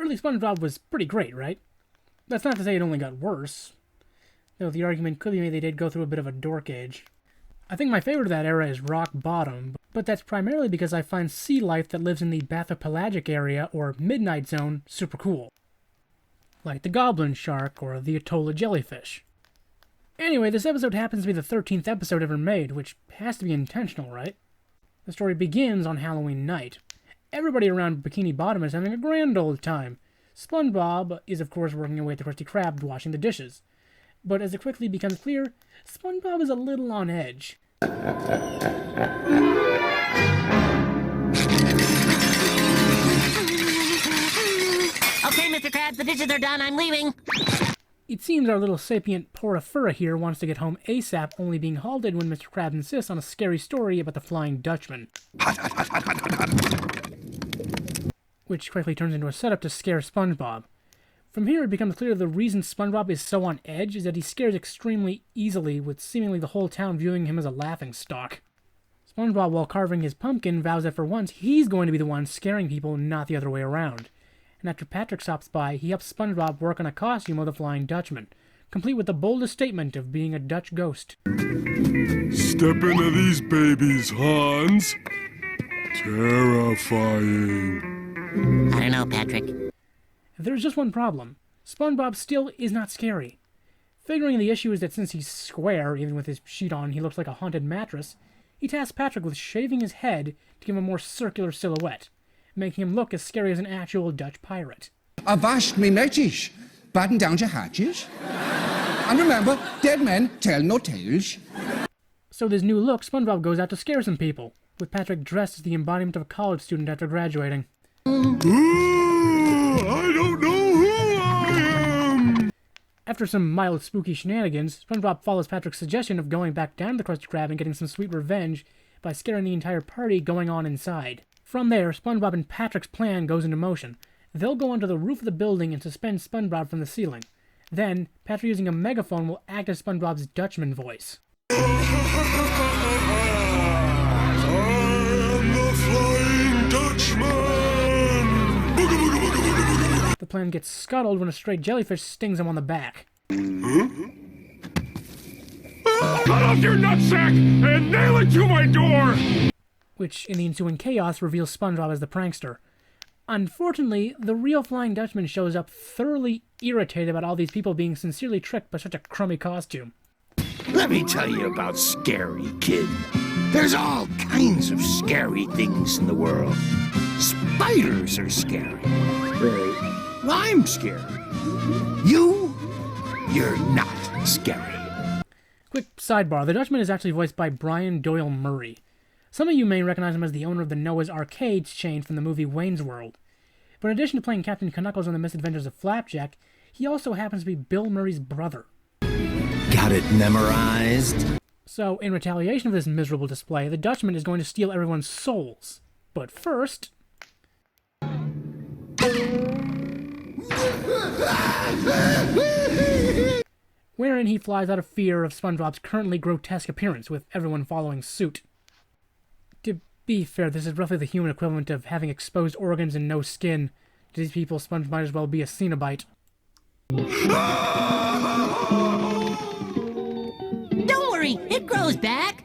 Early SpongeBob was pretty great, right? That's not to say it only got worse, though the argument could be made they did go through a bit of a dork age. I think my favorite of that era is Rock Bottom, but that's primarily because I find sea life that lives in the Bathypelagic area, or Midnight Zone, super cool. Like the Goblin Shark or the Atolla Jellyfish. Anyway, this episode happens to be the 13th episode ever made, which has to be intentional, right? The story begins on Halloween night. Everybody around Bikini Bottom is having a grand old time. SpongeBob is of course working away at the Krusty Krab washing the dishes. But as it quickly becomes clear, SpongeBob is a little on edge. Okay, Mr. Krabs, the dishes are done. I'm leaving. It seems our little sapient Porifera here wants to get home ASAP, only being halted when Mr. Krabs insists on a scary story about the Flying Dutchman. Which quickly turns into a setup to scare SpongeBob. From here it becomes clear the reason SpongeBob is so on edge is that he scares extremely easily, with seemingly the whole town viewing him as a laughingstock. SpongeBob, while carving his pumpkin, vows that for once he's going to be the one scaring people, not the other way around. And after Patrick stops by, he helps SpongeBob work on a costume of the Flying Dutchman, complete with the boldest statement of being a Dutch ghost. Step into these babies, Hans. Terrifying. I don't know, Patrick. There's just one problem. SpongeBob still is not scary. Figuring the issue is that since he's square, even with his sheet on, he looks like a haunted mattress, he tasks Patrick with shaving his head to give him a more circular silhouette, making him look as scary as an actual Dutch pirate. Avast me netjes, batten down your hatches. And remember, dead men tell no tales. So with his new look, SpongeBob goes out to scare some people, with Patrick dressed as the embodiment of a college student after graduating. I don't know who I am! After some mild spooky shenanigans, SpongeBob follows Patrick's suggestion of going back down to the Krusty Krab and getting some sweet revenge by scaring the entire party going on inside. From there, SpongeBob and Patrick's plan goes into motion. They'll go onto the roof of the building and suspend SpongeBob from the ceiling. Then, Patrick using a megaphone will act as SpongeBob's Dutchman voice. I am the Flying Dutchman! The plan gets scuttled when a stray jellyfish stings him on the back. Cut off your nutsack and nail it to my door! Which, in the ensuing chaos, reveals SpongeBob as the prankster. Unfortunately, the real Flying Dutchman shows up thoroughly irritated about all these people being sincerely tricked by such a crummy costume. Let me tell you about scary, kid. There's all kinds of scary things in the world. Spiders are scary. Well, I'm scary. You're not scary. Quick sidebar, the Dutchman is actually voiced by Brian Doyle Murray. Some of you may recognize him as the owner of the Noah's Arcades chain from the movie Wayne's World. But in addition to playing Captain Knuckles on the Misadventures of Flapjack, he also happens to be Bill Murray's brother. Got it memorized? So, in retaliation for this miserable display, the Dutchman is going to steal everyone's souls. But first... wherein he flies out of fear of SpongeBob's currently grotesque appearance, with everyone following suit. To be fair, this is roughly the human equivalent of having exposed organs and no skin. To these people, Sponge might as well be a Cenobite. Don't worry, it grows back.